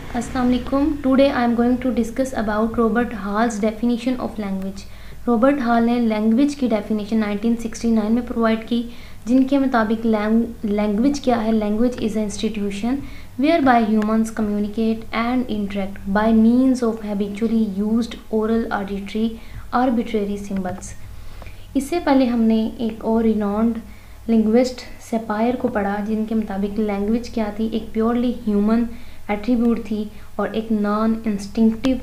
अस्सलाम वालेकुम। Today I am going to discuss about Robert Hall's definition of language. Robert Hall ने language की definition 1969 में provide की, जिनके मुताबिक लैंग्वेज क्या है। Language is a institution whereby humans communicate and interact by means of habitually used oral auditory arbitrary symbols. इससे पहले हमने एक और रिनॉन्ड लिंग्विस्ट सेपायर को पढ़ा, जिनके मुताबिक लैंग्वेज क्या थी, एक प्योरली ह्यूमन एट्रीब्यूट थी और एक नॉन इंस्टिंक्टिव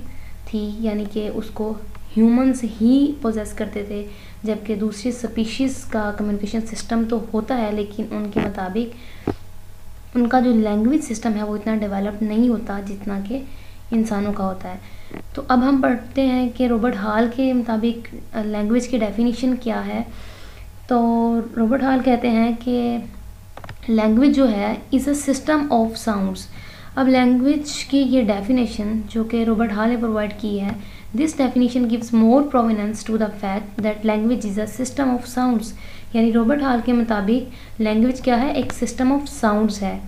थी, यानी कि उसको ह्यूमंस ही पोजेस करते थे, जबकि दूसरी स्पीशीज़ का कम्युनिकेशन सिस्टम तो होता है, लेकिन उनके मुताबिक उनका जो लैंग्वेज सिस्टम है वो इतना डेवलप नहीं होता जितना कि इंसानों का होता है। तो अब हम पढ़ते हैं कि रॉबर्ट हॉल के मुताबिक लैंग्वेज की डेफिनेशन क्या है। तो रॉबर्ट हॉल कहते हैं कि लैंग्वेज जो है is a system of sounds. अब लैंग्वेज की ये डेफिनेशन जो कि रॉबर्ट हॉल ने प्रोवाइड की है, this definition gives more prominence to the fact that language is a system of sounds. यानी रॉबर्ट हॉल के मुताबिक लैंग्वेज क्या है, एक सिस्टम ऑफ साउंड्स है।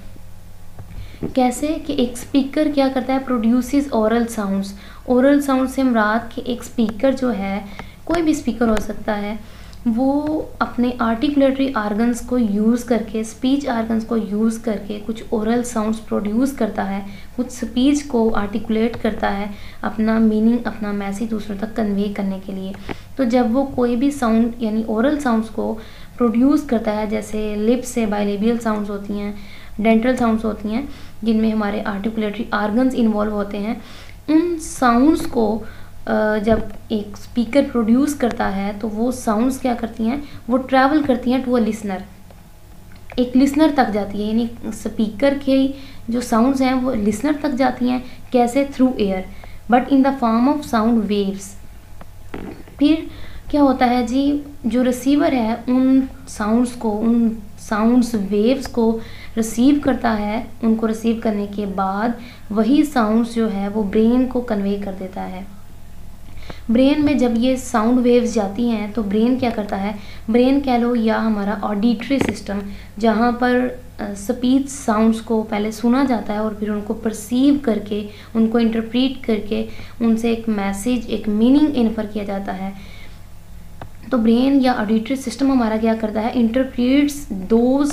कैसे कि एक स्पीकर क्या करता है, produces oral sounds. Oral sound से मुराद कि एक स्पीकर जो है, कोई भी स्पीकर हो सकता है, वो अपने आर्टिकुलेटरी आर्गन्स को यूज़ करके, स्पीच आर्गन्स को यूज़ करके कुछ ओरल साउंड्स प्रोड्यूस करता है, कुछ स्पीच को आर्टिकुलेट करता है, अपना मीनिंग, अपना मैसेज दूसरों तक कन्वे करने के लिए। तो जब वो कोई भी साउंड यानी ओरल साउंड्स को प्रोड्यूस करता है, जैसे लिप्स से बाइलेबियल साउंड्स होती हैं, डेंटल साउंड्स होती हैं, जिनमें हमारे आर्टिकुलेटरी आर्गन्स इन्वॉल्व होते हैं, उन साउंड्स को जब एक स्पीकर प्रोड्यूस करता है तो वो साउंड्स क्या करती हैं, वो ट्रैवल करती हैं टू अ लिसनर, एक लिसनर तक जाती है। यानी स्पीकर के जो साउंड्स हैं वो लिसनर तक जाती हैं। कैसे? Through air, but in the form of sound waves. फिर क्या होता है जी, जो रिसीवर है उन साउंड्स वेव्स को रिसीव करता है। उनको रिसीव करने के बाद वही साउंड्स जो है वो ब्रेन को कन्वे कर देता है। ब्रेन में जब ये साउंड वेव्स जाती हैं तो ब्रेन क्या करता है, ब्रेन कह लो या हमारा ऑडिटरी सिस्टम, जहाँ पर स्पीच साउंड्स को पहले सुना जाता है और फिर उनको परसीव करके, उनको इंटरप्रीट करके उनसे एक मैसेज, एक मीनिंग इन्फर किया जाता है। तो ब्रेन या ऑडिटरी सिस्टम हमारा क्या करता है, interprets those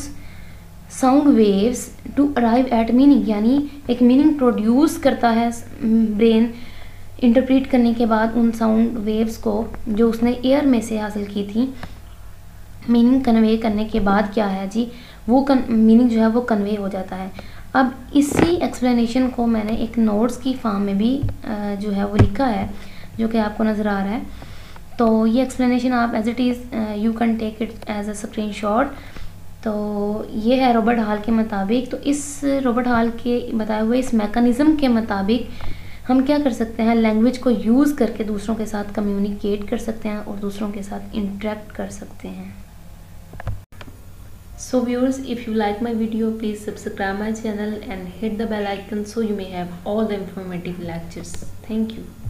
sound waves to arrive at meaning, यानी एक मीनिंग प्रोड्यूस करता है ब्रेन। इंटरप्रीट करने के बाद उन साउंड वेव्स को जो उसने एयर में से हासिल की थी, मीनिंग कन्वे करने के बाद क्या है जी, वो मीनिंग जो है वो कन्वे हो जाता है। अब इसी एक्सप्लेनेशन को मैंने एक नोट्स की फॉर्म में भी जो है वो लिखा है, जो कि आपको नज़र आ रहा है। तो ये एक्सप्लेनेशन आप as it is you can take it as a screenshot. तो ये है रॉबर्ट हॉल के मुताबिक। तो इस रॉबर्ट हॉल के बताए हुए इस मैकेनिज़्म के मुताबिक हम क्या कर सकते हैं, लैंग्वेज को यूज़ करके दूसरों के साथ कम्युनिकेट कर सकते हैं और दूसरों के साथ इंटरेक्ट कर सकते हैं। So viewers, if you like my video, please subscribe my channel and hit the bell icon so you may have all the informative lectures. Thank you.